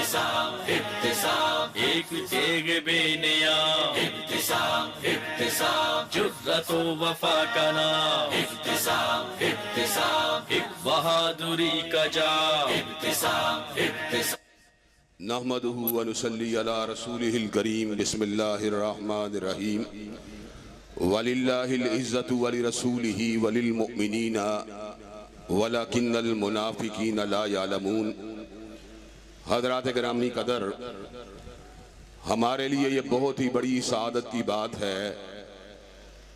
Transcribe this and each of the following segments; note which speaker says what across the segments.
Speaker 1: इब्तिसाम इब्तिसाम, एक तेग बेनियाम इब्तिसाम इब्तिसाम, जुर्रतो वफा का नाम इब्तिसाम इब्तिसाम, एक बहादुरी का जाम इब्तिसाम इब्तिसाम।
Speaker 2: नहमदुहु व नुसल्ली अला रसूलिहिल करीम, बिस्मिल्लाहिर रहमानिर रहीम। वलिल्लाहिल इज्जतु वलिरसूलिहि वलिलमुमिनीना वलाकिन्नल मुनाफिकीना ला यालमून। हज़रात गिरामी कदर, हमारे लिए ये बहुत ही बड़ी सआदत की बात है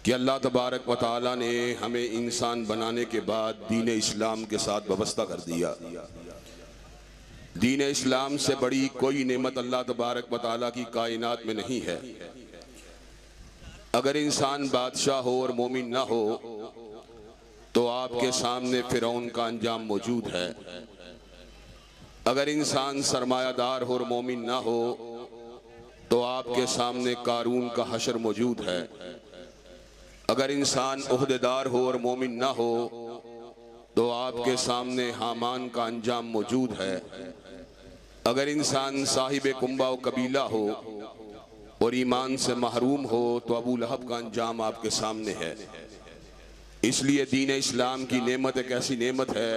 Speaker 2: कि अल्लाह तबारक व तआला ने हमें इंसान बनाने के बाद दीन इस्लाम के साथ वाबस्ता कर दिया। दीन इस्लाम से बड़ी कोई नेमत अल्लाह तबारक व तआला की कायनात में नहीं है। अगर इंसान बादशाह हो और मोमिन ना हो तो आपके सामने फिरौन का अंजाम मौजूद है। अगर इंसान सरमायादार हो और मोमिन ना हो तो आपके सामने कारून का हशर मौजूद है। अगर इंसान ओहदेदार हो और मोमिन ना हो तो आपके सामने हामान का अंजाम मौजूद है। अगर इंसान साहिब कुंबा व कबीला हो और ईमान से महरूम हो तो अबू लहब का अंजाम आपके सामने है। इसलिए दीन इस्लाम की नेमत एक ऐसी नेमत है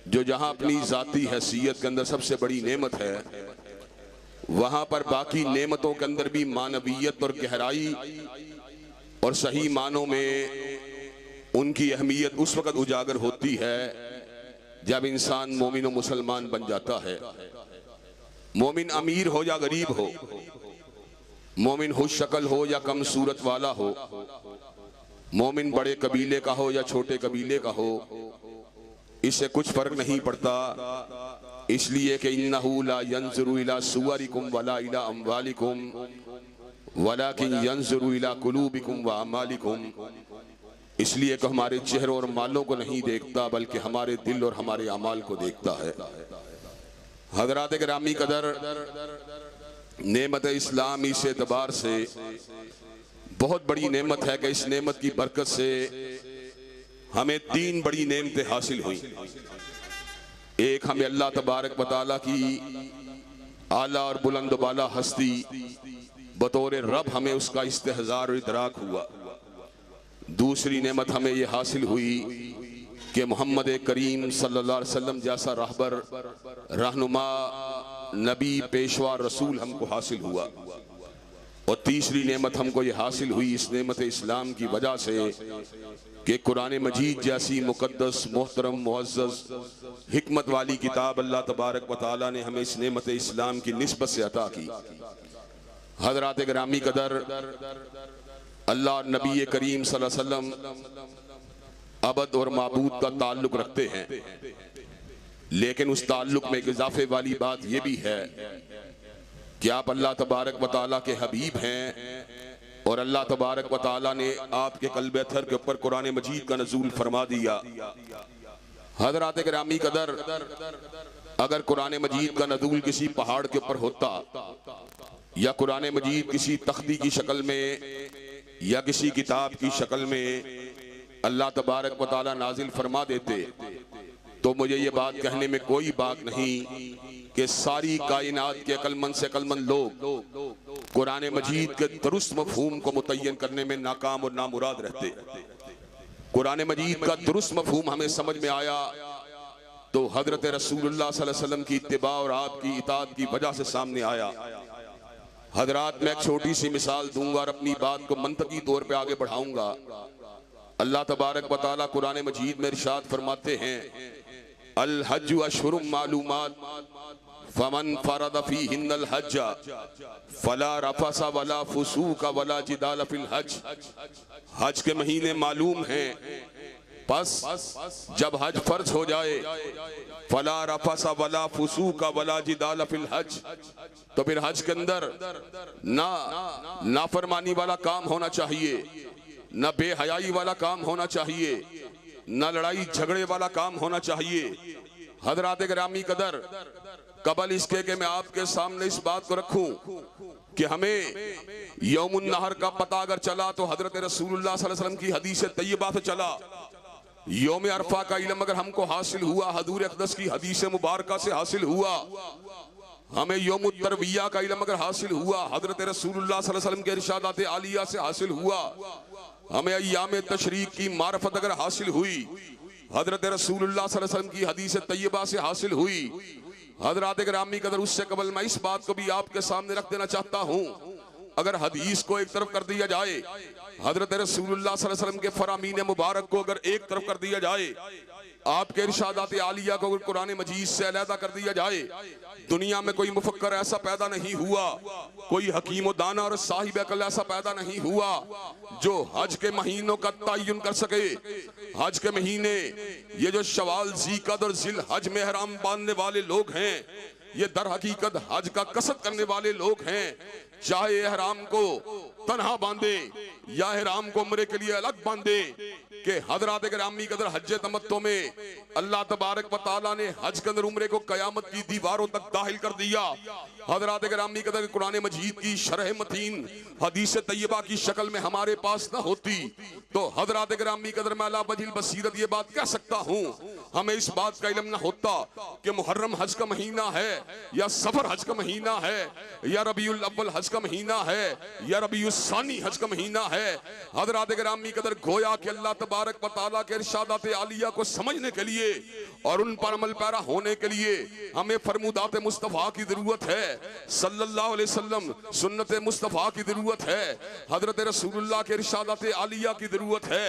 Speaker 2: जो जहां अपनी जाती हैसियत के अंदर सबसे बड़ी नेमत है, वहां पर बाकी नेमतों के अंदर भी मानवीयत और गहराई और सही मानों में उनकी अहमियत उस वक़्त उजागर होती है जब इंसान मोमिन और मुसलमान बन जाता है। मोमिन अमीर हो या गरीब हो, मोमिन खुश शक्ल हो या कम सूरत वाला हो, मोमिन बड़े कबीले का हो या छोटे कबीले का हो, इससे कुछ फर्क नहीं पड़ता। इसलिए कि इन्नहु ला यंजुरु इला सुवरिकुम वला इला अम्वालिकुम वलाकिन यंजुरु इला कुलूबिकुम व अमालिकुम। इसलिए कि हमारे चेहरों और मालों को नहीं देखता बल्कि हमारे दिल और हमारे अमाल को देखता है। हज़रात गिरामी कदर, नेमत इस्लाम इस एतबार से बहुत बड़ी नेमत है कि इस नेमत की बरकत से हमें तीन बड़ी नेमतें हासिल हुई। एक, हमें अल्लाह तबारक व तआला की आला और बुलंद बाला हस्ती बतौर रब हमें उसका इस्तेहज़ार और इदराक हुआ। दूसरी नेमत हमें ये हासिल हुई कि मोहम्मद करीम सल्लल्लाहु अलैहि वसल्लम जैसा रहबर, रहनुमा, नबी, पेशवा, रसूल हमको हासिल हुआ। और तीसरी नेमत हमको ये हासिल हुई इस नेमत इस्लाम की वजह से कि कुरान मजीद जैसी मुकद्दस, मोहतरम, मुअज़्ज़ज़, हिकमत वाली किताब अल्लाह तबारक व तआला ने हमें इस नेमत इस्लाम की निस्बत से अता की। हज़रात गिरामी कदर, अल्लाह और नबी करीम सल्लल्लाहु अलैहि वसल्लम अबद और माबूद का ताल्लुक रखते हैं, लेकिन उस ताल्लुक में एक इजाफे वाली बात यह भी है कि आप अल्लाह तबारक व तआला के हबीब हैं और अल्लाह तबारक व तआला ने आपके कल्बे अतहर के ऊपर कुरान मजीद का नज़ूल फरमा दिया। हज़रात गिरामी कदर, अगर कुरान मजीद का नज़ूल किसी पहाड़ के ऊपर होता या कुरान मजीद किसी तख्ती की शक्ल में या किसी किताब की शक्ल में अल्लाह तबारक व तआला नाजिल फरमा देते तो मुझे ये बात कहने में कोई बात नहीं कि सारी कायनात के अक्लमंद से अक्लमंद लोग कुरान मजीद के दुरुस्त मफहूम को मुतय्यन करने में नाकाम और नामुराद रहते। कुरान मजीद का दुरुस्त मफहूम हमें समझ में आया तो हजरत रसूलुल्लाह सल्लल्लाहु अलैहि वसल्लम की इत्तिबा और आपकी इताअत की वजह से सामने आया। हजरात, मैं एक छोटी सी मिसाल दूंगा और अपनी बात को मंतकी तौर पे आगे बढ़ाऊंगा। अल्लाह तबारक व तआला कुरान मजीद में इरशाद फरमाते हैं, अल हज्जु अशहुरुम मालूमात फमन फरद फीहिन्नल हज्ज फला रफसा वला फुसूका वला जिदाल फिल हज। हज के महीने मालूम हैं, बस जब हज फर्ज हो जाए फला रफसा वला फुसूका वला जिदाल फिल हज, तो फिर हज के अंदर ना नाफरमानी वाला काम होना चाहिए, न बेहयाई वाला काम होना चाहिए, न लड़ाई झगड़े वाला काम होना चाहिए। हजरात गिरामी कदर, कबल इसके कि मैं आपके सामने इस बात को रखूं कि हमें यौमुन नहर का पता अगर चला तो हजरत रसूलुल्लाह सल्लल्लाहु अलैहि वसल्लम की हदीस तैयबा से चला। यौम अरफा का इल्म अगर हमको हासिल हुआ, हजूर अक़दस की हदीस मुबारका से हासिल हुआ, हमें यौम तरबिया का इल्म अगर हासिल हुआ हजरत रसूलुल्लाह सल्लल्लाहु अलैहि वसल्लम के इरशादात आलिया से हासिल हुआ, हमें अय्याम तशरीक की मारफत अगर हासिल हुई, हजरत रसूलुल्लाह सल्लल्लाहु अलैहि वसल्लम की हदीस तैयबा से हासिल हुई, हजरात गिरामी कदर, उससे कबल मैं इस बात को भी आपके सामने रख देना चाहता हूँ, अगर हदीस को एक तरफ कर दिया जाए, हजरत रसूलुल्लाह सल्लल्लाहु अलैहि वसल्लम के फरामीन मुबारक को अगर एक तरफ कर दिया जाए, आपके इरशादात आलिया को अगर कुरान मजीद से अलहदा कर दिया जाए, दुनिया में कोई मुफक्कर ऐसा पैदा नहीं हुआ, कोई हकीम दाना और साहिब अकल ऐसा पैदा नहीं हुआ जो हज के महीनों का तयन कर सके। हज के महीने, ये जो शवाल, ज़ीक़द और ज़िल हज में हराम बांधने वाले लोग हैं, ये दर हकीकत हज का कसद करने वाले लोग हैं। चाहे एहराम को तन्हा बांधे या एहराम को उम्रे के लिए अलग बांधे, कि हजरात गिरामी कदर हज तमत्तो में अल्लाह तबारक व तआला ने हज के अंदर उम्रे को कयामत की दीवारों तक दाखिल कर दिया। हजरात गिरामी कदर कुरान मजीद की शरह मतीन हदीस तैयबा की शक्ल में हमारे पास न होती तो हजरात गिरामी कदर में अला वजिल बसीरत ये बात कह सकता हूँ, हमें इस बात का इल्म न होता कि मुहर्रम हज का महीना है या सफर हज का महीना है या रबीउल अव्वल हज का महीना है या रबीउल सानी हज का महीना है। हजरात गिरामी कदर गोया कि अल्लाह तबारक व तआला के इरशादात आलिया को समझने के लिए और उन पर अमल पैरा होने के लिए हमें फरमुदात मुस्तफ़ा की जरूरत है, सल्लल्लाहु अलैहि वसल्लम सुन्नत मुस्तफ़ा की जरूरत है, हजरत रसूलुल्लाह के इरशादात आलिया की जरूरत है,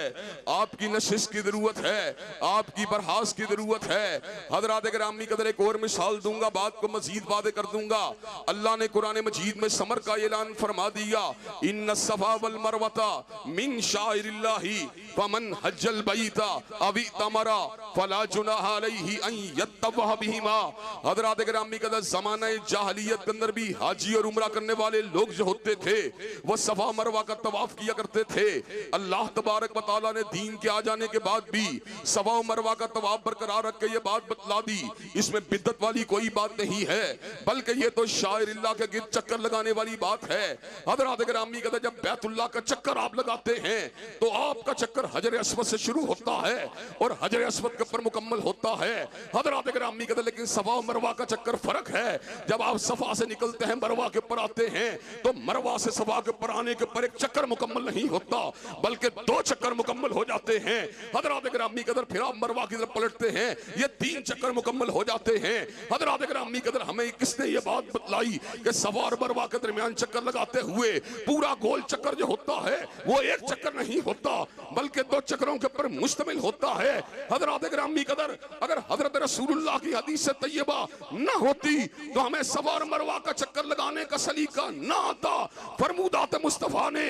Speaker 2: आपकी नशिश की जरूरत है, आपकी बरहास की जरूरत है। हजरात गिरामी कदर एक और मिसाल दूंगा, बात को मजीद वादे कर दूंगा। अल्लाह ने कुरान मजीद में समर का ऐलान फरमा दिया, इन्न सफा वल मरवता मिन शाइरिल्लाहि फमन हज्जल बैता अवी तमरा फला जुनाहा अलैहि अन यत्तवह बिहिमा। हजरात गिरामी कदर ज़माना जाहलियत के अंदर भी हाजी और उम्रा करने वाले लोग जो होते थे वो सफा मरवा का तवाफ किया करते थे। अल्लाह तबारक व तआला ने दीन के आ जाने के बाद भी सफा मरवा का तवाफ बरकरार रख के ये बात बतला दी, इसमें बिद्दत वाली कोई बात नहीं है, बल्कि ये तो शाइरिल्लाह के गिर्द चक्कर लगाने वाली बात है। हजरात गिरामी कदर जब बैतुल्लाह का चक्कर आप लगाते हैं तो आपका चक्कर हजर अस्वद से शुरू होता है और हजर अस्वद के ऊपर मुकम्मल होता है। हजरात गिरामी कदर लेकिन सफा और मरवा का चक्कर फर्क है। जब आप सफा से निकलते हैं मरवा के ऊपर आते हैं तो मरवा से सफा के ऊपर आने के ऊपर एक चक्कर मुकम्मल नहीं होता बल्कि दो चक्कर मुकम्मल हो जाते हैं। हजरात गिरामी कदर फिर आप मरवा की तरफ पलटते हैं, ये तीन चक्कर मुकम्मल हो जाते हैं। हजरात गिरामी कदर हमें किसने ये बात बतलाई कि सफा और मरवा के दरमियान चक्कर लगाते हुए पूरा गोल चक्कर जो होता है वो एक चक्कर नहीं होता बल्कि दो चक्करों के ऊपर मुश्तमिल होता है। हजरात गिरामी कदर अगर हजरत रसूलुल्लाह की हदीस तैयबा न होती तो हमें सफा और मरवा का चक्कर लगाने का सलीका न आता। फरमुदात मुस्तफ़ा ने,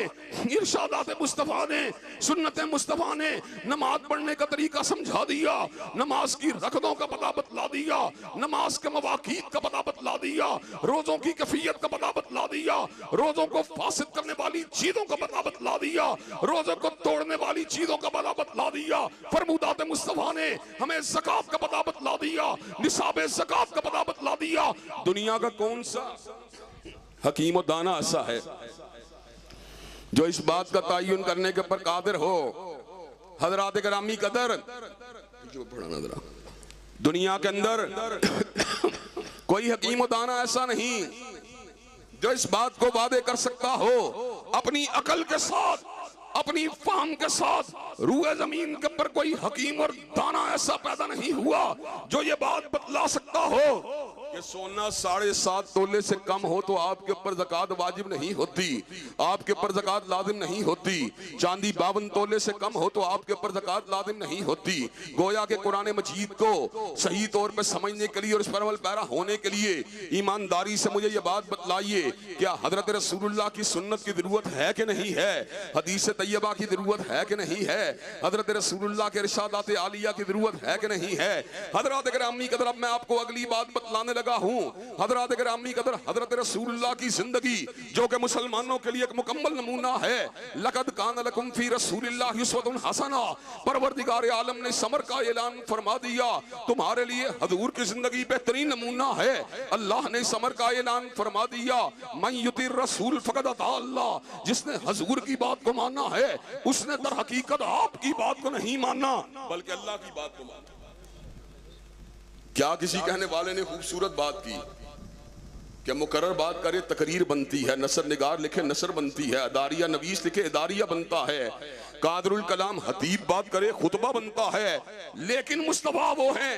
Speaker 2: इरशादात मुस्तफ़ा ने, सुन्नत मुस्तफ़ा ने नमाज पढ़ने का तरीका समझा दिया, नमाज की रकअतों का पता बतला दिया, नमाज के मवाक़ीत का पता बतला दिया, रोजों की कैफियत का पता बतला दिया, रोजों को फासिद करने वाली चीजों का पता बतला दिया, रोजों को तोड़ने वाली चीजों का पता बतला दिया। फरमुदात मुस्तफ़ा ने हमें ज़कात का पता बतला दिया, निसाब ज़कात का पता बतला दिया। दुनिया का कौन सा हकीम और दाना ऐसा है जो इस बात का तयन करने के ऊपर कादिर हो? हजरात गिरामी कदर दुनिया के अंदर कोई हकीम और दाना ऐसा नहीं जो इस बात को वादे कर सकता हो अपनी अकल के साथ, अपनी फाम के साथ। रूए जमीन के ऊपर कोई हकीम और दाना ऐसा पैदा नहीं हुआ जो ये बात बतला सकता हो कि सोना 7.5 तोले से कम हो तो आपके ऊपर ज़कात वाजिब नहीं होती, आपके ऊपर ज़कात लाजिम नहीं होती। चांदी 52 तोले से कम हो तो आपके ऊपर ज़कात लाजिम नहीं होती। गोया के कुरान मजीद को सही तौर पर समझने के लिए और इस पर अमल पैरा होने के लिए ईमानदारी से मुझे ये बात बतलाइए, क्या हजरत रसूलुल्लाह की सुन्नत की जरूरत है कि नहीं है? हदीस तैयबा की जरूरत है कि नहीं है? हजरत रसूलुल्लाह के इरशादात आलिया की जरूरत है कि नहीं है? हजरत गिरामी कदर, अब मैं आपको अगली बात बतलाने लगा हूं। हजरत गिरामी कदर, हजरत रसूलुल्लाह की जिंदगी जो कि मुसलमानों के लिए एक मुकम्मल नमूना है। लक़द कान लकुम फी रसूलिल्लाहि उस्वतुन हसना, परवरदिगार आलम ने समर का ऐलान फरमा दिया, तुम्हारे लिए हजूर की जिंदगी बेहतरीन नमूना है। अल्लाह ने समर का ऐलान फरमा दिया, मन युतिर रसूल फक़द अता अल्लाह, जिसने हजूर की बात को माना है उसने दर हकीकत आपकी बात को नहीं माना बल्कि अल्लाह की बात को माना। क्या किसी कहने वाले ने खूबसूरत बात की, कि मुकर्रर बात करे तकरीर बनती है, नसर निगार लिखे नसर बनती है, अदारिया नवीस लिखे अदारिया बनता है, कादरुल कलाम हतीब बात करे खुतबा बनता है। लेकिन मुस्तफा वो हैं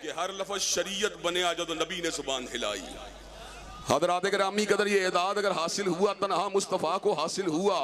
Speaker 2: कि हर लफ्ज शरीयत बने आ जो नबी ने जुबान हिलाई। हज़रात गिरामी कदर ये एदाद अगर हासिल हुआ तन्हा मुस्तफ़ा को हासिल हुआ,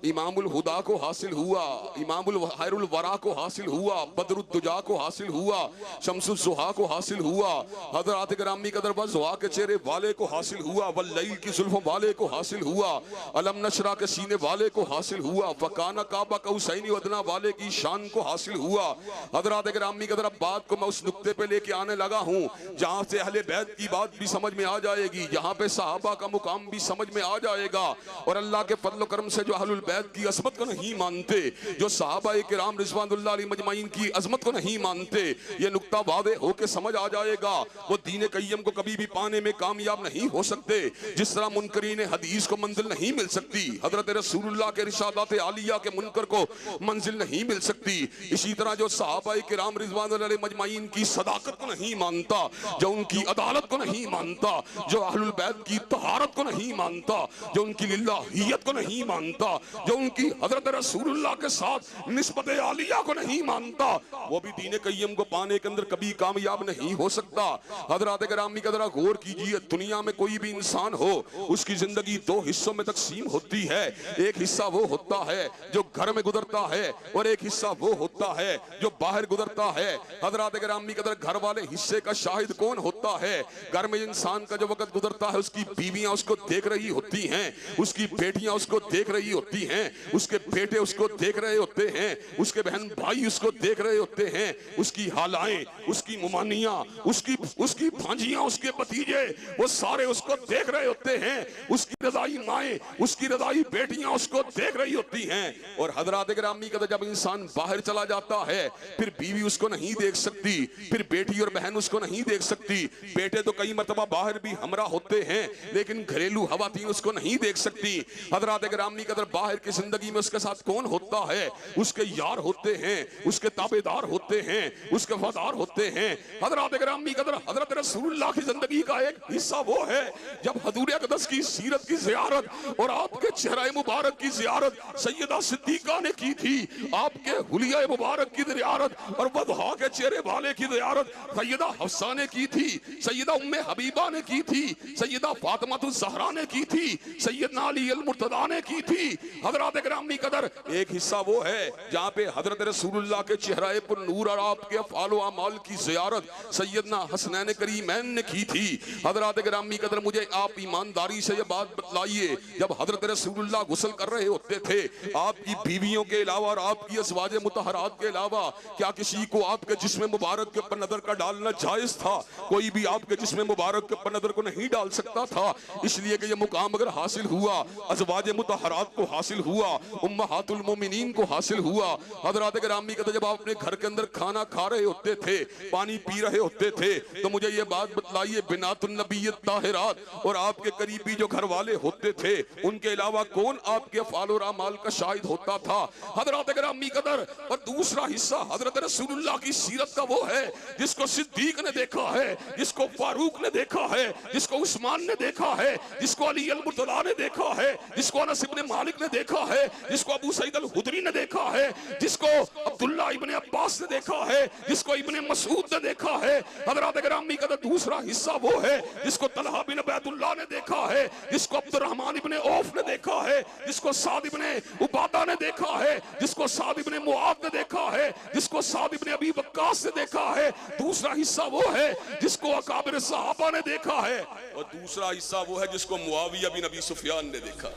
Speaker 2: इमामुल हुदा को हासिल हुआ, इमामुल खैरुल वरा को हासिल हुआ, बदरुद्दुजा को हासिल हुआ, शम्सुज़ ज़ुहा को हासिल हुआ, हज़रात गिरामी कदर वज़्ज़ुहा के चेहरे वाले को हासिल हुआ, वल्लैल की ज़ुल्फ़ों वाले को हासिल हुआ, अलम नशरा के सीने वाले को हासिल हुआ, फ़काना काबा कौसैनी वदना वाले की शान को हासिल हुआ। हज़रात गिरामी कदर अब बात को मैं उस नुक्ते पे लेके आने लगा हूँ जहाँ से अहले बैत की बात भी समझ में आ जाएगी, जहाँ पे सहाबा का मुकाम भी समझ में आ जाएगा। और अल्लाह के फजल करम से जो अहलुल बैत की अज़मत को नहीं मानते, जो सहाबा किराम रिज़वानुल्लाह अलैहिम अजमईन की अज़मत को नहीं मानते, ये नुक्ता वादे होके समझ आ जाएगा, वो दीन क़य्यम को कभी भी पाने में कामयाब नहीं हो सकते। जिस तरह मुनकरीन हदीस को मंजिल नहीं मिल सकती, हज़रत रसूलुल्लाह के इरशादात आलिया के मुनकर को मंजिल नहीं मिल सकती, इसी तरह जो सहाबा किराम रिज़वानुल्लाह अलैहिम अजमईन की सदाकत को नहीं मानता, जो उनकी अदालत को नहीं मानता, जो अहलुल बैत की तहारत को नहीं मानता, जो उनकी लिल्लाहियत को नहीं मानता, जो उनकी हजरत रसूलुल्लाह के साथ निस्बत आलिया को नहीं मानता, वो भी दीन क़य्यम को पाने के अंदर कभी कामयाब नहीं हो सकता। हजरत गिरामी का जरा गौर कीजिए, दुनिया में कोई भी इंसान हो उसकी जिंदगी दो हिस्सों में तकसीम होती है। एक हिस्सा वो होता है जो घर में गुजरता है और एक हिस्सा वो होता है जो बाहर गुजरता है। हजरत गिरामी का घर वाले हिस्से का शाहिद कौन होता है? घर में इंसान का जो वक्त गुजरता है उसकी बीवियां उसको देख रही होती हैं, उसकी बेटियां उसको देख रही होती हैं, उसके बेटे उसको देख रहे होते हैं, उसके बहन भाई उसको देख रहे होते हैं, उसकी हालाएं, उसकी मुमानियां, उसकी भांजियां, उसके भतीजे वो सारे उसको देख रहे होते हैं, उसकी रज़ाई माएं, उसकी रज़ाई बेटियां उसको देख रही होती हैं। और हज़रात गिरामी का जब इंसान बाहर चला जाता है फिर बीवी उसको नहीं देख सकती, फिर बेटी और बहन उसको नहीं देख सकती, बेटे तो कई मरतबा बाहर भी हमरा होते हैं लेकिन घरेलू खवातीन उसको नहीं देख सकती। हज़रात गिरामी कदर बाहर की जिंदगी में उसके साथ कौन होता है? उसके यार होते हैं, उसके ताबेदार होते हैं, उसके वफादार होते हैं। हज़रात गिरामी कदर हज़रत रसूलुल्लाह की जिंदगी का एक हिस्सा वो है जब हजूर अक़दस की सीरत की ज़ियारत और आपके चेहरे मुबारक की ज़ियारत सैयदा सिद्दीक़ा ने की थी, आपके हुलिया मुबारक की ज़ियारत और वज़्हा के चेहरे वाले की ज़ियारत सैयदा हफ्सा ने की थी, सैयदा उम्मे हबीबा ने की थी, सैयदा फातिमातुज़ ज़हरा ने की थी, सैयदना अली अल मुर्तज़ा ने की थी। हज़रत गिरामी कदर एक हिस्सा वो है जहाँ पे हज़रत रसूलुल्लाह के चेहरे पर नूर और आपके अफ़आल व अमाल की ज़ियारत सैयदना हसनैन करीमैन ने की थी। हज़रत गिरामी कदर मुझे आप ईमानदारी से ये बात बतलाइए, जब हज़रत रसूलुल्लाह गुस्ल कर रहे होते थे, आपकी बीवियों के अलावा और आपकी अज़वाज मुतहरात के अलावा क्या किसी को आपके जिस्म मुबारक के ऊपर नजर का डालना जायज़ था? कोई भी आपके जिस्म मुबारक के ऊपर नजर को नहीं डाल सकता था, इसलिए कि ये मुकाम अगर हासिल हुआ, अज़वाज मुतहरात को हासिल हुआ, उम्महातुल मोमिनीन को हासिल हुआ। हज़रत गिरामी का जब आप अपने घर के अंदर खाना खा रहे होते थे, पानी पी रहे होते थे, तो मुझे ये बात बतलाइए, बिनातुन नबिय्यत ताहिरात और आपके करीबी जो घर वाले होते थे उनके अलावा कौन आपके अफ़आल और अमाल का शाहिद होता था? हज़रत गिरामी कदर। और दूसरा हिस्सा हज़रत रसूलुल्लाह की सीरत का वो है जिसको सिद्दीक ने देखा है, जिसको फारूक ने देखा है, जिसको उस्मान ने देखा है, जिसको अली अल मुर्तज़ा ने देखा है, जिसको अनस इब्ने मालिक ने देखा है, जिसको अबू सईद अल खुदरी ने देखा है, जिसको अब्दुल्लाह इब्ने अब्बास ने देखा है, जिसको इब्ने मसूद ने देखा है। हज़रत गिरामी का दूसरा हिस्सा वो है जिसको तलहा बिन उबैदुल्लाह ने देखा है, जिसको अब्दुर्रहमान इब्ने औफ ने देखा है, जिसको साद इब्ने उबादा ने देखा है, जिसको साद इब्ने मुआद ने देखा है, जिसको साद इब्ने अबी वक्कास ने देखा है। दूसरा हिस्सा वो है जिसको अकाबिर सहाबा ने देखा है और दूसरा हिस्सा वो है जिसको मुआविया बिन अबी सुफियान ने देखा।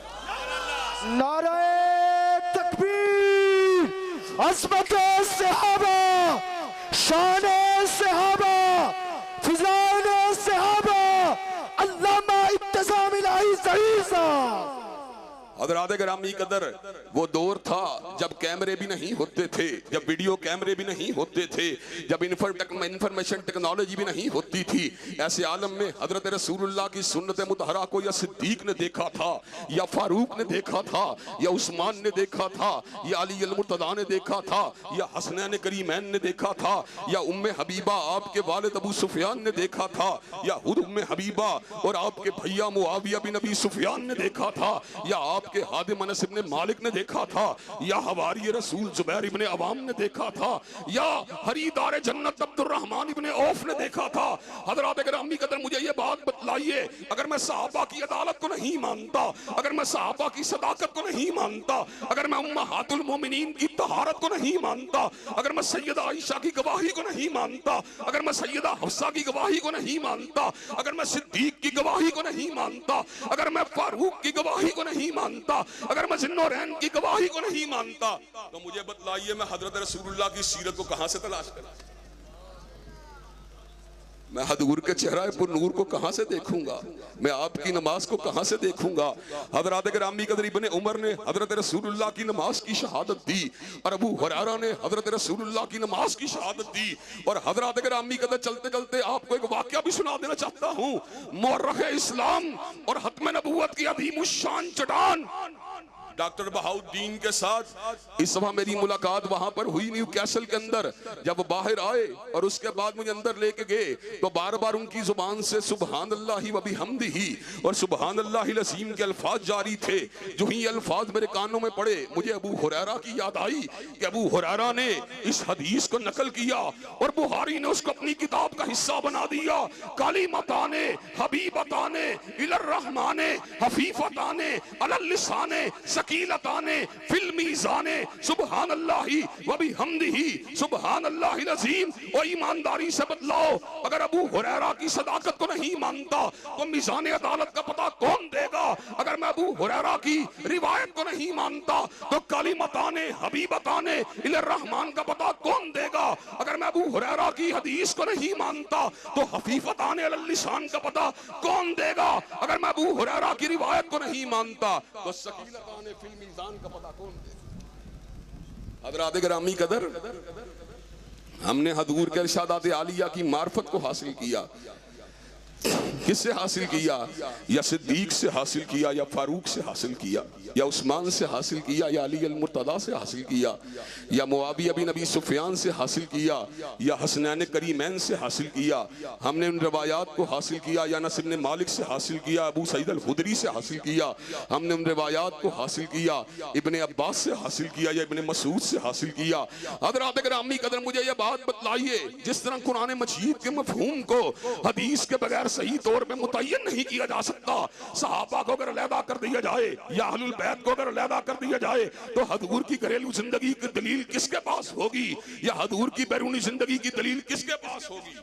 Speaker 3: नारे तकबीर, अज़मते सहाबा, शाने सहाबा, फिज़ाने सहाबा, अल्लामा इत्तिज़ाम इलाही ज़हीर साहब।
Speaker 2: हज़रात गिरामी कदर, वो दौर था जब कैमरे भी नहीं होते थे, जब वीडियो कैमरे भी नहीं होते थे, जब इंफॉर्मेशन टेक्नोलॉजी भी नहीं होती थी। ऐसे आलम में हजरत रसूलुल्लाह की सुन्नत मुतहरा को या सिद्दीक ने देखा था, या फारूक ने देखा था, या उस्मान ने देखा था, या अली अल मुर्तज़ा ने देखा था, या हसनैन करीमैन ने देखा था, या उम्मे हबीबा आपके वालिद अबू सुफियान ने देखा था, या खुद उम्मे हबीबा और आपके भैया मुआविया बिन अबी सुफियान ने देखा था, या आपके हादिम अनस इब्न मालिक ने देखा था, या हवारी रसूल जुबैर इब्न अवाम ने देखा था, या खरीदार जन्नत अब्दुर्रहमान इब्न औफ ने देखा था। हज़रात गिरामी कदर, मुझे ये बात बतलाइए, अगर मैं सहाबा की अदालत को नहीं मानता, अगर मैं सहाबा की सदाकत को नहीं मानता, अगर मैं उम्महातुल मोमिनीन की तहारत को नहीं मानता, अगर मैं सैयदा आयशा की गवाही को नहीं मानता, अगर मैं सैयदा हफ्सा की गवाही को नहीं मानता, अगर मैं सिद्दीक की गवाही को नहीं मानता, अगर मैं फारूक की गवाही को नहीं मानता, अगर मैं ज़िन्नूरैन की गवाही को नहीं मानता, तो मुझे बतलाइए मैं हज़रत रसूलुल्लाह की सीरत को कहां से तलाश करूं? मैं हजूर के चेहरा पुर नूर को कहां से देखूंगा? मैं आपकी नमाज को कहां से देखूंगा? हज़रात गिरामी कदर, इब्ने उमर ने हज़रत रसूलुल्लाह की नमाज की शहादत दी, और अबू हुरैरा ने हज़रत रसूलुल्लाह की नमाज की शहादत दी। और हज़रात गिरामी कदर, चलते चलते आपको एक वाकया भी सुना देना चाहता हूं। मुअर्रिख़ इस्लाम और खत्म नबूवत की अज़ीमुश्शान चट्टान डॉक्टर बहाउद्दीन के साथ इस सभा मेरी मुलाकात वहां पर हुई, न्यू कैसल के अंदर। जब बाहर आए और उसके बाद मुझे अंदर लेके गए, तो बार बार उनकी जुबान से सुबहान अल्लाह व बिहम्दिही और सुबहान अल्लाहिल अज़ीम के अल्फाज जारी थे। जो ही अल्फाज मेरे कानों में पड़े, मुझे अबू हुरैरा की याद आई कि अबू हुरैरा ने इस हदीस को नकल किया और बुखारी ने उसको अपनी किताब का हिस्सा बना दिया। कालिमताने हबीबताने इलर रहमाने हफीफताने अलल लिसाने सकीलताने फिल मीज़ाने सुबहान अल्लाही व बिहम्दिही सुबहान अल्लाहिल अज़ीम। और ईमानदारी से बतलाओ, अगर अबू हुरैरा की सदाकत को नहीं मानता तो मीज़ान अदालत का पता कौन देगा? अगर मैं अबू हुरैरा की रिवायत को नहीं मानता तो कालिमताने हबीबताने इलर रहमान का पता कौन देगा? अगर मैं अबू हुरैरा की हदीस को नहीं मानता तो हफीफताने अलल लिसान का पता कौन देगा? अगर मैं अबू हुरैरा की रिवायत को नहीं मानता तो सकीलताने फिल मीज़ान का पता कौन देगा? हज़रात गिरामी कदर, हमने हजूर के इरशादात आलिया की मार्फत को हासिल किया। किससे हासिल किया? या सिद्दीक से हासिल किया, या फारूक से हासिल किया, या उस्मान से हासिल किया, या अली अल मुर्तज़ा से हासिल किया, या मुआविया बिन अबी सुफियान से हासिल किया, या हसनैन करीमैन से हासिल किया। हमने उन रवायात को हासिल किया, या अनस इब्न मालिक से हासिल किया, अबू सईद अल खुदरी से हासिल किया। हमने उन रवायात को हासिल किया, इब्ने अब्बास से हासिल किया, या इब्ने मसूद से हासिल किया। हज़रात गिरामी कदर, मुझे यह बात बतलाइए, जिस तरह कुरान मजीद के मफहूम को हदीस के बगैर सही तौर पे मुतय्यन नहीं किया जा सकता। सहाबा को अगर अलहदा कर दिया जाए या अहलुल बैत को अगर अलहदा कर दिया जाए तो हजूर की घरेलू जिंदगी की दलील किसके पास होगी, या हजूर की बैरूनी जिंदगी की दलील किसके पास होगी?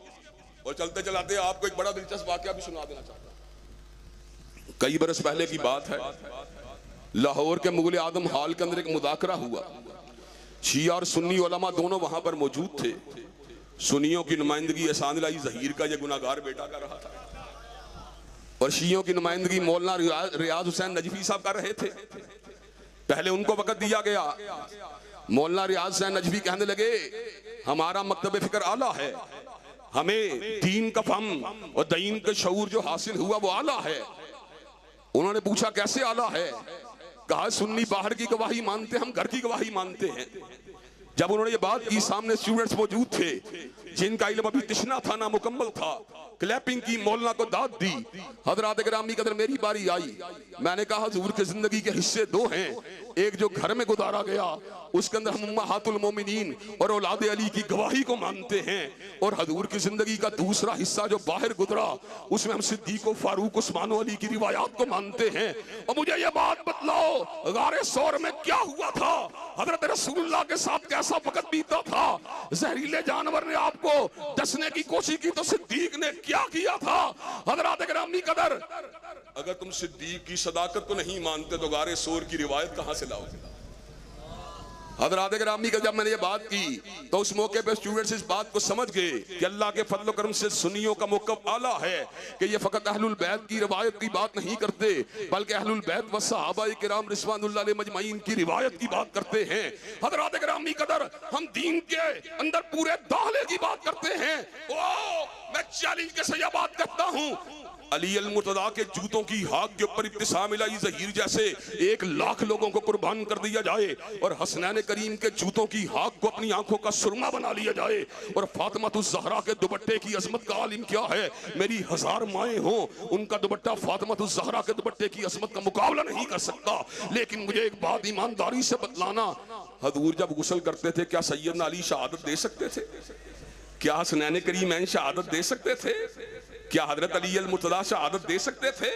Speaker 2: और चलते चलाते आपको एक बड़ा दिलचस्प वाकया भी सुना देना चाहता हूं। कई बरस पहले की बात है, लाहौर के मुगल आदम हॉल के अंदर एक मुज़ाकरा हुआ। शिया और सुन्नी उलमा दोनों वहां पर मौजूद थे। सुन्नियों की नुमाइंदगी एहसान इलाही ज़हीर का, ये गुनाहगार बेटा कर रहा था, और शियों की नुमाइंदगी मौलाना रियाज हुसैन नजफी साहब कर रहे थे। पहले उनको वक़्त दिया गया। मौलाना रियाज हुसैन नजफी कहने लगे, हमारा मकतब फिक्र आला है, हमें दीन का फहम और दीन का शऊर जो हासिल हुआ वो आला है। उन्होंने पूछा कैसे आला है? कहा सुन्नी बाहर की गवाही मानते, हम घर की गवाही मानते हैं। जब उन्होंने ये बात की, सामने स्टूडेंट्स मौजूद थे जिनका इल्म अभी तिश्ना था, ना मुकम्मल था। क्लैपिंग की, मौलाना को दाद दी। हज़रात गिरामी कदर, मेरी बारी आई। मैंने कहा हुजूर के जिंदगी के हिस्से दो हैं, एक जो घर में गुजारा गया उसके अंदर हम उम्महातुल मोमिनीन और औलाद अली की गवाही को मानते हैं, और हजूर की जिंदगी का दूसरा हिस्सा जो बाहर गुजरा उसमें हम सिद्दीक व फारूक उस्मान अली की रिवायात को मानते हैं। और मुझे ये बात बतलाओ, गारे सौर में क्या हुआ था? हजरत रसूलुल्लाह के साथ कैसा वक्त बीता था? जहरीले जानवर ने आपको डसने की कोशिश की तो सिद्दीक ने क्या किया था? हजरत गिरामी कदर, अगर तुम सिद्दीक की सदाकत को नहीं मानते तो गारे सौर की रिवायत कहां से लाओगे? हज़रात गिरामी का जब मैंने ये बात की तो उस मौके पे स्टूडेंट्स इस बात को समझ गए कि अल्लाह के फजल करम से सुन्नियों का मौक़िफ़ आला है कि ये फ़कत अहलुल बैत की रिवायत की बात नहीं करते, बल्कि अहलुल बैत व सहाबाए किराम रिज़वानुल्लाह अलैहिम मजमईन की रिवायत की बात करते हैं। हज़रात गिरामी कदर, हम दीन के अंदर पूरे दाखले की बात करते हैं। मैं चैलेंज के से यह बात करता हूँ, अली अल मुर्तज़ा के जूतों की हाक के ऊपर इब्तिसाम इलाही ज़हीर जैसे 1 लाख लोगों को कुर्बान कर दिया जाए और हसनैन करीम के जूतों की हाक को अपनी आंखों का सुरमा बना लिया जाए और फातिमातुज़ ज़हरा के दुपट्टे की अजमत का आलिम क्या है, मेरी 1000 माएँ हों, उनका दुपट्टा फातिमातुज़ ज़हरा के दुपट्टे की अजमत का मुकाबला नहीं कर सकता। लेकिन मुझे एक बात ईमानदारी से बतलाना, हजूर जब गुस्ल करते थे क्या सैयदना अली शहादत दे सकते थे? क्या हसनैन करीमैन शहादत दे सकते थे? क्या हजरत अली अल मुर्तज़ा शहादत दे सकते थे?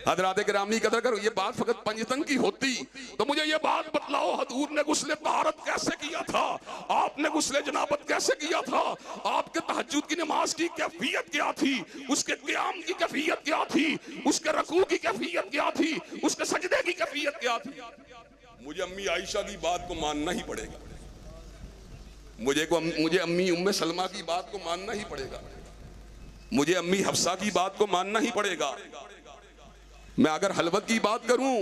Speaker 2: हजरात गिरामी कदर, अगर ये बात फकत पंजतन की होती तो मुझे ये बात बतलाओ, हजूर ने गुस्ले तहारत कैसे किया था? आपने गुस्ले जनाबत कैसे किया था? आपके तहज्जुद की नमाज की कैफियत क्या थी? उसके क़याम की कैफियत क्या थी? उसके रकू की कैफियत क्या थी? उसके सजदे की कैफियत क्या थी? मुझे अम्मी आयशा की बात को मानना ही पड़ेगा, मुझे अम्मी उम्मे सलमा की बात को मानना ही पड़ेगा, मुझे अम्मी हफ्सा की बात को मानना ही पड़ेगा। मैं अगर हलवत की बात करूं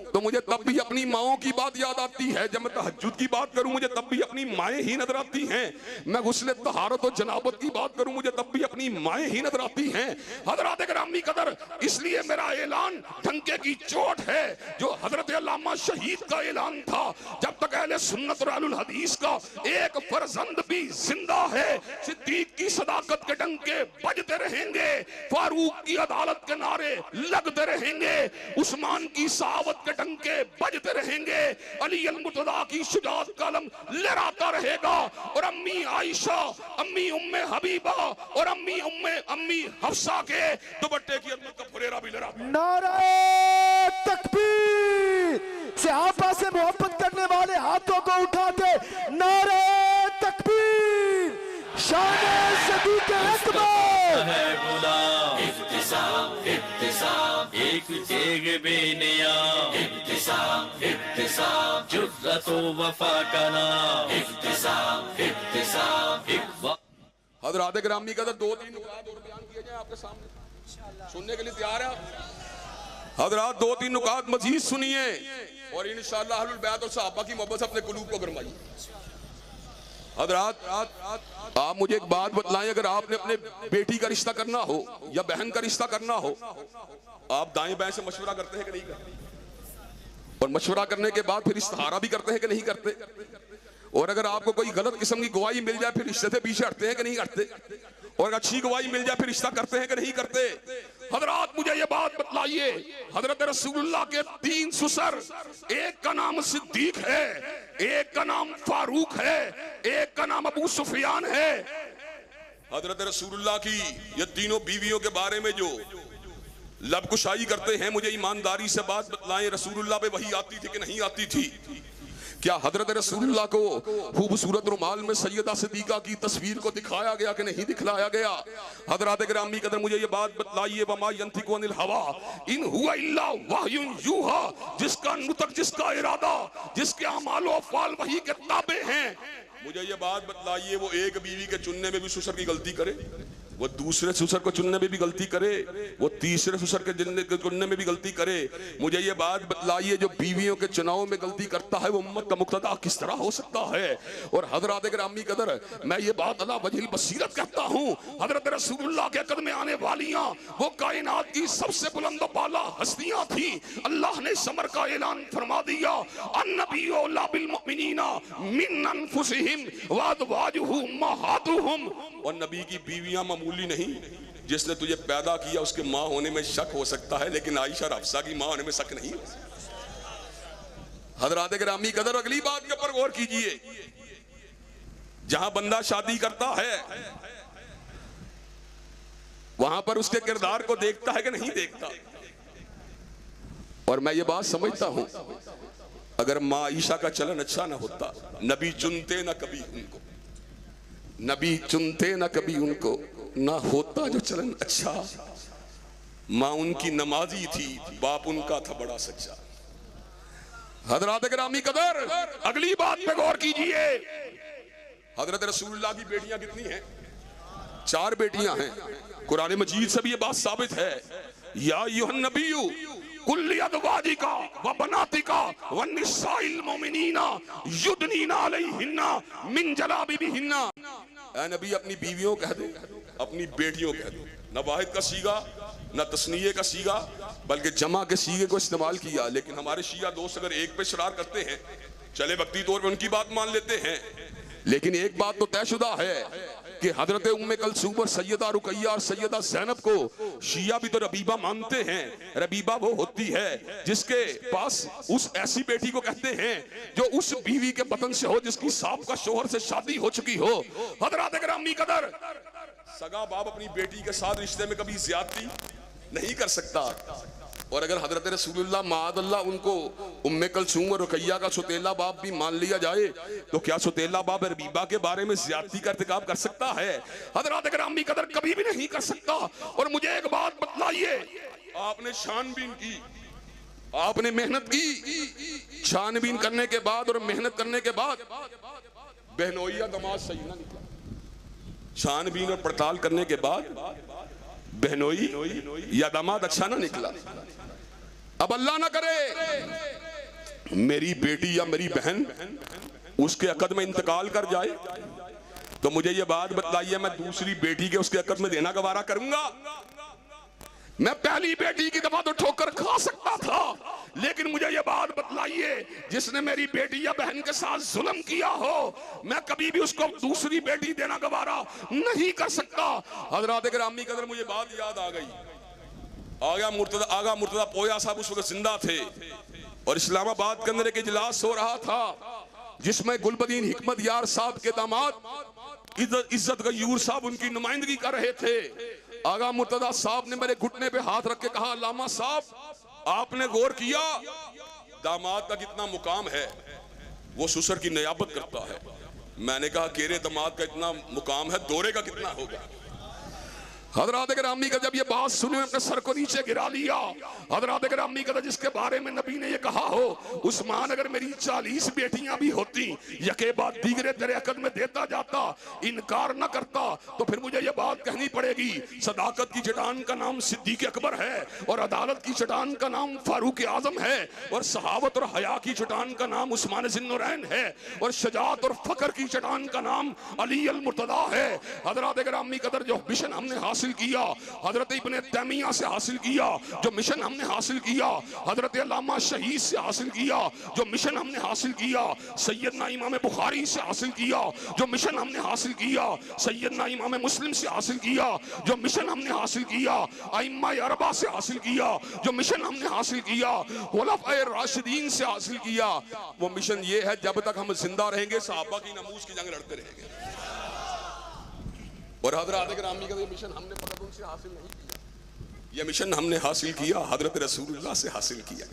Speaker 2: तो मुझे तब भी अपनी माओं की बात याद आती है, जब मैं तहज्जुद की बात करूं मुझे तब भी अपनी माएँ ही नजर आती हैं, मैं गुस्ले तहारत और जनाबत की बात करूं मुझे तब भी अपनी माएँ ही नजर आती हैं। हजरात गिरामी कदर, इसलिए मेरा ऐलान डंके की चोट है जो हजरत अल्लामा शहीद का ऐलान था, जब तक अहले सुन्नत और अहलुल हदीस का एक फर्जंद भी जिंदा है, सिद्दीक की सदाकत के डंके बजते रहेंगे, फारूक की अदालत के नारे लगते रहेंगे, उस्मान की सहावत के डंके बजते रहेंगे, अली अल मुर्तज़ा की शुजाअत का अलम लहराता रहेगा और अम्मी आयशा, अम्मी उम्मे हबीबा और अम्मी हफ्सा के दुपट्टे की अजमत का फुरेरा भी लहराता।
Speaker 3: नारे तकबीर! सहाबा से मोहब्बत करने वाले हाथों को उठा के नारे तकबीर! शान सदीक़ अकबर
Speaker 1: है गुलाम, इब्तिसाम इब्तिसाम एक तेग बेनियाम, इब्तिसाम इब्तिसाम जुर्रत व वफा का नाम, इब्तिसाम इब्तिसाम एक
Speaker 2: हज़रात गिरामी का 2-3 नुकात और बयान किए जाए आपके सामने, सुनने के लिए तैयार है? हज़रात 2-3 नुकात मजीद सुनिए और इंशाअल्लाह अहलुल बैत और सहाबा की मोहब्बत से अपने कुलूब को गरमाइए। हज़रात, आप मुझे एक बात बतलाएं, अगर आपने अपने बेटी का रिश्ता करना हो या बहन का रिश्ता करना हो, आप दाएं बाएं से मशवरा करते हैं कि नहीं करते? और मशवरा करने के बाद फिर इस्तिहारा भी करते हैं कि नहीं करते? और अगर आपको कोई गलत किस्म की गवाही मिल जाए फिर रिश्ते से पीछे हटते हैं कि नहीं हटते? और अगर अच्छी गवाही मिल जाए फिर रिश्ता करते हैं कि नहीं करते? हजरात मुझे ये बात बतलाइए, हजरत रसूलुल्लाह के 3 ससुर, एक का नाम सिद्दीक है, एक का नाम फारूक है, एक का नाम अबू सुफियान है। हजरत रसूलुल्लाह की ये तीनों बीवियों के बारे में जो लबकुशाई करते हैं, मुझे ईमानदारी से बात बतलाएं, रसूलुल्लाह पे वही आती थी कि नहीं आती थी? क्या हजरत रसूलुल्लाह को खूबसूरत रुमाल में सैयदा सिद्दीका की तस्वीर को दिखाया गया कि नहीं दिखलाया गया? हजरात गिरामी कदर मुझे ये बात बतलाइए, वमा यंतिकु अनिल हवा इन हुवा इल्ला वहयुन यूहा, जिसका नुतक, जिसका इरादा, जिसके अमाल और अफ़आल वही के ताबे हैं। मुझे ये बात बतलाइए, वो एक बीवी के चुनने में भी ससुर की गलती करे, वो दूसरे ससुर को चुनने में भी गलती करे, वो तीसरे ससुर के चुनने में भी गलती करे। मुझे ये बात बतलाइए, जो बीवियों के चुनाव में गलती करता है वो उम्मत का मुक्तदा किस तरह हो सकता है? और हजरत गिरामी कदर, मैं ये बात अला वजहिल बसीरत कहता हूँ, हजरत रसूलुल्लाह के कदम में आने वालियाँ वो कायनात की सबसे बुलंद बाला हस्तियाँ थी। अल्लाह ने समर का ऐलान फरमा दिया, अन्नबी औला बिल मुमिनीना मिन अनफुसिहिम व अज़वाजुहु उम्महातुहुम, और नबी की बीवियाँ मामूली नहीं, जिसने तुझे पैदा किया उसके माँ होने में शक हो सकता है, लेकिन आयशा और हफ्सा की माँ होने में शक नहीं। हज़रात गिरामी कदर, अगली बात के ऊपर गौर कीजिए, जहां बंदा शादी करता है वहां पर उसके किरदार को देखता है कि नहीं देखता? और मैं ये बात समझता हूं, अगर माँ आयशा का चलन अच्छा ना होता, नबी चुनते ना कभी उनको, नबी चुनते ना कभी उनको, ना होता जो चलन अच्छा। माँ उनकी नमाजी थी, बाप उनका था बड़ा सच्चा। हजरात गिरामी कदर, अगली बात पे गौर कीजिए। हजरत रसूलुल्लाह की बेटियां कितनी हैं? 4 बेटियां हैं। कुरान मजीद से भी ये बात साबित है। या अय्युहन नबिय्यु कुल्ली अज़वाजिका व बनातिका व निसाइल मोमिनीना युदनीना अलैहिन्ना मिन जलाबिबिहिन्ना। ऐ नबी, अपनी बीवियों कह दो, अपनी बेटियों कह दो। न वाहिद का सीगा न तस्नीये का सीगा, बल्कि जमा के सीगे को इस्तेमाल किया। लेकिन हमारे शिया दोस्त अगर एक पे शरार करते हैं, चले वक्ती तौर पे उनकी बात मान लेते हैं, लेकिन एक बात तो तयशुदा है कि हजरत उम्मे कलसूम और सैयदा रुकैया और सैयदा ज़ैनब को शिया भी तो रबीबा मानते हैं। रबीबा वो होती है जिसके पास उस ऐसी बेटी को कहते हैं जो उस बीवी के बतन से हो, जिसकी साहब का शोहर से शादी हो चुकी हो। हजरत गिरामी कदर, सगा बाप अपनी बेटी के साथ रिश्ते में कभी ज्यादती नहीं कर सकता। और अगर हजरत रसूलुल्लाह माअल्लाह उनको उम्मे कलसूम और रुकैया का सुतेला बाप भी मान लिया जाए, तो क्या सुतेला बाप रबीबा के बारे में ज्यादती का इर्तिकाब कर सकता है? हजरत गिरामी कदर, कभी भी नहीं कर सकता। और मुझे एक बात बतलाइए, आपने छानबीन की, आपने मेहनत की, छानबीन करने के बाद और मेहनत करने के बाद बहनोई या दमाद सही ना निकला। छानबीन और पड़ताल करने के बाद बहनोई या दामाद अच्छा ना निकला। अब अल्लाह ना करे मेरी बेटी या मेरी बहन उसके अकद में इंतकाल कर जाए, तो मुझे ये बात बताइए, मैं दूसरी बेटी के उसके अकद में देना गवारा करूंगा? मैं पहली बेटी की दफा तो ठोकर खा सकता था, लेकिन मुझे ये बात बतलाइए, जिसने मेरी बेटी या बहन के साथ जुल्म किया हो, मैं कभी भी उसको दूसरी बेटी देना गवारा नहीं कर सकता। हजरात गिरामी कदर, मुझे बात याद आ गई। आगा मुर्तजा पोया साहब उस वक्त जिंदा थे और इस्लामाबाद के अंदर एक इजलास हो रहा था जिसमें गुलबदीन हिकमत यार साहब के दामाद इज्जत गयूर साहब उनकी नुमाइंदगी कर रहे थे। आगा मुर्तजा साहब ने मेरे घुटने पे हाथ रख के कहा, अल्लामा साहब, आपने गौर किया दामाद का कितना मुकाम है, वो ससुर की नियाबत करता है। मैंने कहा केरे दामाद का इतना मुकाम है, दौरे का कितना होगा? हजरात गिरामी का जब ये बात सुनी, अपने सर को नीचे गिरा लिया। हजरात गिरामी का जिसके बारे में नबी ने ये कहा हो, उस्मान अगर मेरी 40 बेटियां भी होती, यके बाद दीगरे तेरे अकद में देता जाता, इनकार न करता, तो फिर मुझे ये बात कहनी पड़ेगी, सदाकत की चट्टान का नाम सिद्दीक अकबर है और अदालत की चट्टान का नाम फारूक आजम है और सहावत और हया की चट्टान का नाम उस्मान ज़िन्नुरैन है और शजाअत और फकर की चट्टान का नाम अली अल मुर्तदा है। हजरात गिरामी कदर, जो मिशन हमने हासिल किया हजरत इब्ने तैमिया से हासिल किया, जो मिशन हमने हासिल किया हजरत अल्लामा शहीद से हासिल किया, जो मिशन हमने हासिल किया सैयदना इमाम बुखारी से हासिल किया, जो मिशन हमने हासिल किया सैयदना इमाम मुस्लिम से हासिल किया, जो मिशन हमने हासिल किया अइम्मा अरबा से हासिल किया, जो मिशन हमने हासिल किया खुलफाए राशिदीन से हासिल किया, वो मिशन ये है, जब तक हम जिंदा रहेंगे सहाबा की नमूज की जंग लड़ते रहेंगे। और हजरत गिरामी का ये मिशन हमने फकत उनसे हासिल नहीं किया, ये मिशन हमने हासिल किया हजरत रसूलुल्लाह से हासिल किया।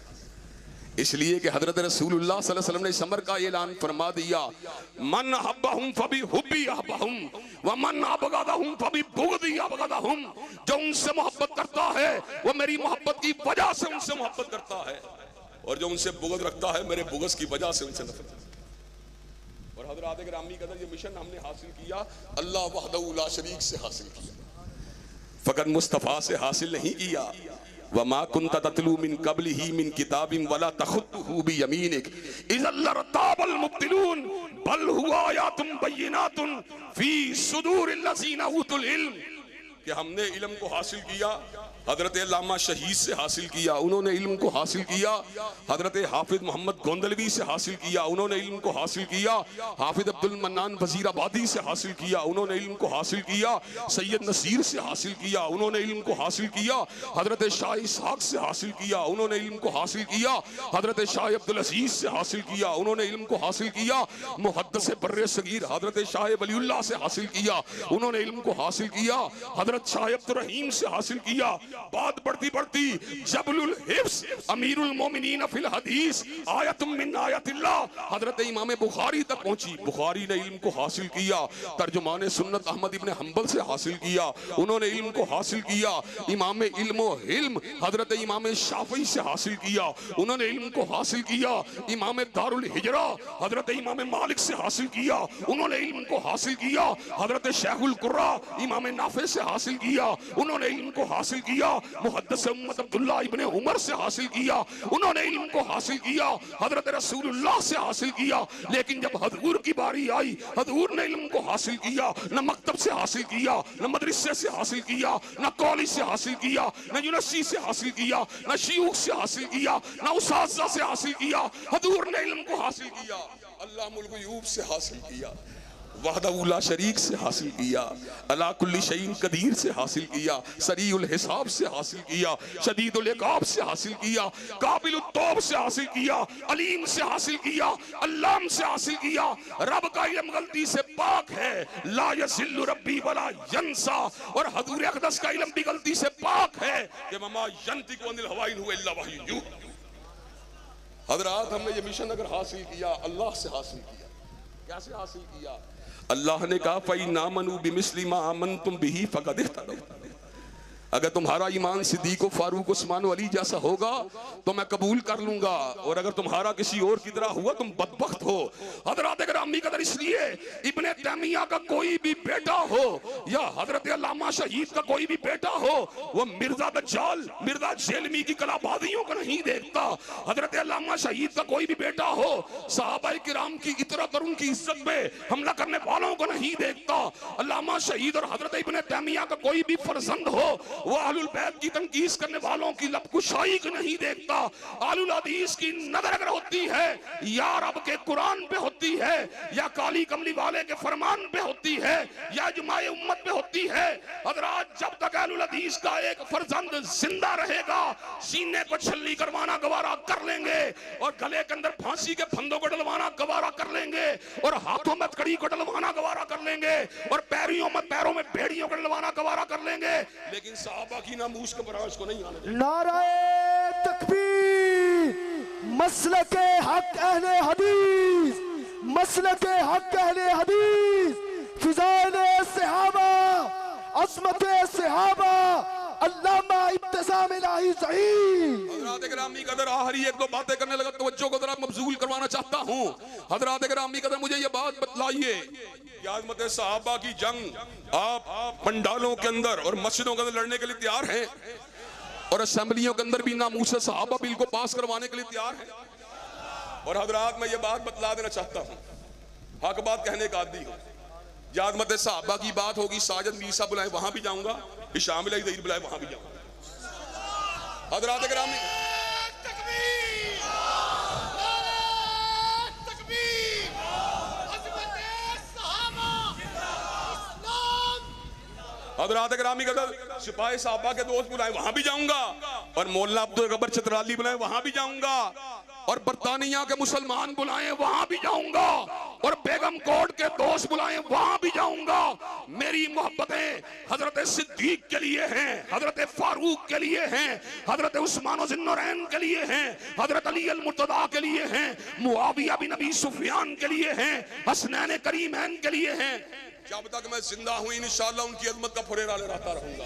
Speaker 2: इसलिए कि हजरत रसूलुल्लाह सल्लल्लाहु अलैहि वसल्लम ने इस अमर का ऐलान फरमा दिया, मन अहब्बहुम फबी हुब्बी अहब्बहुम व मन अबगदहुम फबी बुग़दी अबगदहुम। जो उनसे मोहब्बत करता है वो मेरी मोहब्बत की वजह से उनसे मोहब्बत करता है, और जो उनसे बुग़्ज़ रखता है मेरे बुग़्ज़ की वजह से उनसे नफरत करता है। और हजरत गिरामी का ये मिशन हमने हासिल किया अल्लाह वहदहू ला शरीक से हासिल किया, फकत मुस्तफ़ा से हासिल नहीं किया। वमा कुन्ता ततलू मिन क़ब्लिही मिन किताबिन वला तख़ुत्तुहू बियमीनिक इज़् लरताबल मुब्तिलून बल हुवा आयातुम बय्यिनातुन फी सुदूरिल लज़ीना ऊतुल इल्म। कि हमने इल्म को हासिल किया, हजरत अल्लामा शहीद से हासिल किया, उन्होंने इल्म को हासिल किया, हजरत हाफिज मोहम्मद गोंदलवी से हासिल किया, उन्होंने इल्म को हासिल किया, हाफिज अब्दुल मन्नान वजीराबादी से हासिल किया, उन्होंने इल्म को हासिल किया, सैयद नसीर से हासिल किया, उन्होंने इल्म को हासिल किया, हजरत शाह इसहाक से हासिल किया, उन्होंने इल्म को हासिल किया, हजरत शाह अब्दुल अजीज से हासिल किया, उन्होंने इल्म को हासिल किया, मुहद्दिस बर्रे सगीर हजरत शाह वलीउल्लाह से हासिल किया, उन्होंने इल्म को हासिल किया, हजरत शाह अब्दुल रहीम से हासिल किया, बात बढ़ती बढ़ती जबलुल हिफ्स अमीरुल मोमिनीन फिल हदीस आयतुम मिन आयतिल्लाह हजरत इमाम बुखारी तक पहुंची। बुखारी ने इल्म को हासिल किया, तर्जुमान सुन्नत अहमद इब्न हंबल से हासिल किया, उन्होंने इल्म को हासिल किया। इमाम इल्म हिल्म हजरत इमाम शाफी से हासिल किया, उन्होंने इल्म को हासिल किया। इमाम दारुल हिजरा हजरत इमाम मालिक से हासिल किया, उन्होंने इल्म को हासिल किया। हजरत शेखुल कुर्रा इमाम नाफे से हासिल किया, उन्होंने इल्म को हासिल किया। मुहद्दिस उम्मत अब्दुल्लाह इब्ने उमर से हासिल किया, उन्होंने इल्म को हासिल किया। हजरत रसूलुल्लाह से हासिल किया। लेकिन जब हजूर की बारी आई, हजूर ने इल्म को हासिल किया, न मकतब से हासिल किया, न मदरसे से हासिल किया, न कॉलेज से हासिल किया, न यूनिवर्सिटी से हासिल किया, न शयूख से हासिल किया, न उस्ताज़ से हासिल किया। हजूर ने इल्म को हासिल किया अल्लाह मुल गुयूब से हासिल किया, वहदहू ला शरीक से हासिल किया, अला कुल्ली शैइन कदीर से हासिल किया, सरीउल हिसाब से हासिल किया, शदीदुल इकाब से हासिल किया, काबिलुत तौब से हासिल किया, अलीम से हासिल किया, अल्लाम से हासिल किया। रब का इल्म गलती से पाक है, ला यज़िल्लु रब्बी वला यंसा, और हजूर अक़दस का इल्म भी गलती से पाक है कि ममा यंतिकु अनिल हवा इन हुवा इल्ला वह्युन यूहा। हजरात, हमने ये मिशन अगर हासिल किया, अल्लाह से हासिल किया। कैसे हासिल किया? अल्लाह ने कहा फ़इन्नामनु बिमिस्लि मा आमनतुम बिही फ़क़द इह्तदौ। अगर तुम्हारा ईमान सिद्दीक़ फारूक उस्मान अली जैसा होगा तो मैं कबूल कर लूंगा, और अगर तुम्हारा किसी और की तरह हुआ तुम बदबख्त हो। हजरत ग्रामी कदर इसलिए इब्ने तैमिया का कोई भी बेटा हो या हजरत अल्लामा शहीद का कोई भी बेटा हो, वो मिर्जा दज्जाल मिर्जा जेलमी की कलाबाजियों को नहीं देखता। हजरत अल्लामा शहीद का कोई भी बेटा हो सहाबाए किराम की इतरत और उनकी इज्जत पे हमला करने वालों को नहीं देखता। अल्लामा शहीद और हजरत इब्ने तैमिया का कोई भी फर्जंद हो वो अहलुल बैत की तंकीस करने वालों की लबकुशाई को नहीं देखता। अहलुल हदीस की नजर अगर होती है या रब के कुरान पे होती है, या काली कमली वाले के फरमान पे होती है, या इजमाए उम्मत पे होती है। हजरात, जब तक अहलुल हदीस का एक फर्जंद जिंदा रहेगा, सीने को छल्ली करवाना गवारा कर लेंगे, और गले के अंदर फांसी के फंदों को डलवाना गवारा कर लेंगे, और हाथों में कड़ी को डलवाना गवारा कर लेंगे, और पैरों में बेड़ियों को डलवाना गवारा कर लेंगे। लेकिन सहाबा की नामूस के बराबर को नहीं आने देंगे।
Speaker 3: नाराए तकबीर, मसलके हक अहले हदीस, मसलके हक अहले हदीस, फिज़ाइले सहाबा, अज़मते सहाबा, अल्लामा इब्तिसाम इलाही ज़हीर।
Speaker 2: हज़रात गिरामी कदर आखिरी एक दो बातें करने लगा, तवज्जो को जरा मबज़ूल करवाना चाहता हूँ। हज़रात गिरामी कदर, मुझे ये बात बतलाइए कि अज़मते सहाबा की जंग आप पंडालों के अंदर और मस्जिदों के अंदर लड़ने के लिए तैयार हैं, और असेंबलियों के अंदर भी नामूस सहाबा बिल को पास करवाने के लिए तैयार हैं। और हज़रात, मैं ये बात बतला देना चाहता हूँ, हक बात कहने का आदी हूँ। यादमत सहाबा की बात होगी, साजिद मीर साहब बुलाए वहां भी जाऊंगा, शामिल ज़हीर बुलाए वहां भी जाऊंगा। हज़रात गिरामी, हज़रात गिरामी कदर सिपाही साहबा के दोस्त बुलाए वहां भी जाऊंगा, और मौलाना अब्दुल गब्बर चतराली बुलाए वहां भी जाऊंगा, और बरतानिया के मुसलमान बुलाए वहां भी जाऊंगा, और बेगम कोट के दोस्त बुलाए वहां भी जाऊंगा। मेरी मोहब्बतें हजरत सिद्दीक के लिए हैं, हजरत फारूक के लिए हैं, हजरत उस्मान ज़ुन्नूरैन के लिए हैं, हजरत अली अल मुर्तदा के लिए हैं, मुआविया बिन अबी सुफियान के लिए हैं, हसनैन करीमैन के लिए हैं। जब तक मैं जिंदा हूं इंशाअल्लाह उनकी अज़मत का फुरेरा लहराता रहूंगा।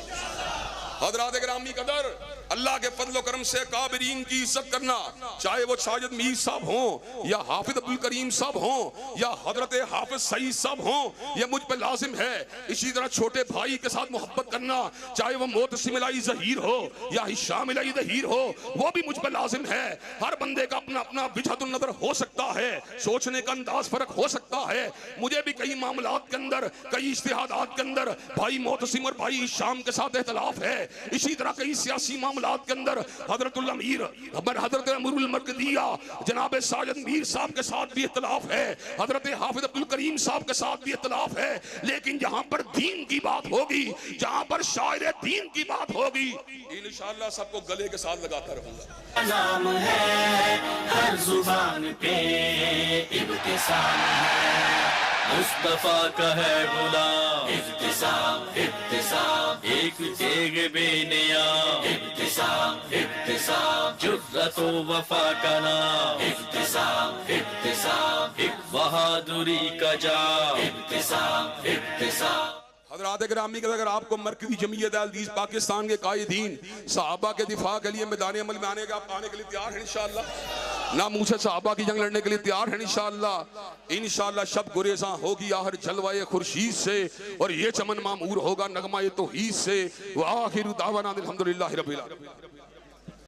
Speaker 2: हज़रात गिरामी कदर, अल्लाह के फजल करम से काबिरीन की इज्जत करना, चाहे वो साजिद मीर साहब हों, या हाफिज अब्दुल करीम साहब हों, या हजरत हाफिज सईद साहब हों, ये मुझ पर लाजिम है। इसी तरह छोटे भाई के साथ मोहब्बत करना, चाहे वो मोतसिम इलाही ज़हीर हो या हिशाम इलाही ज़हीर हो, वो भी मुझ पर लाजिम है। हर बंदे का अपना अपना विजहतुन नज़र हो सकता है, सोचने का अंदाज फर्क हो सकता है। मुझे भी कई मामलात के अंदर, कई इज्तिहादात के अंदर भाई मोतसिम और भाई हिशाम के साथ इख्तिलाफ है। इसी तरह कई सियासी मामलात के अंदर हजरतुल अमीर हजरत अमीरुल मरकजिया जनाब साजिद मीर साहब के साथ भी इख्तिलाफ है, हजरत हाफिज अब्दुल करीम साहब के साथ भी इख्तिलाफ है। लेकिन जहां पर दीन की बात होगी, जहां पर शायर दीन की बात होगी, इंशाअल्लाह सबको गले के साथ लगाता रहूंगा।
Speaker 1: नाम है हर जुबान पे इब्तिसाम है, मुस्तफा का है गुलाम इब्तिसाम। इब्तिसाम, एक तेग बेनियाम, इब्तिसाम, इब्तिसाम, जुर्रतो वफा का नाम, इब्तिसाम, इब्तिसाम, एक बहादुरी का जाम, इब्तिसाम, इब्तिसाम।
Speaker 2: हज़रात गिरामी के अगर आपको मरकज़ी जमीयत अल-हदीस पाकिस्तान के कायदीन सहाबा के दिफा के लिए मैदान अमल में आने के लिए तैयार हैं इंशाअल्लाह, ना मुँह से सहाबा की जंग लड़ने के लिए तैयार हैं इंशाअल्लाह। इंशाअल्लाह शब गुरेज़ां होगी आहर जलवाए खुर्शीद से, और ये चमन मामूर होगा नगमा तौहीद से। व आखिरु दावाना अल्हम्दुलिल्लाहि रब्बिल आलमीन।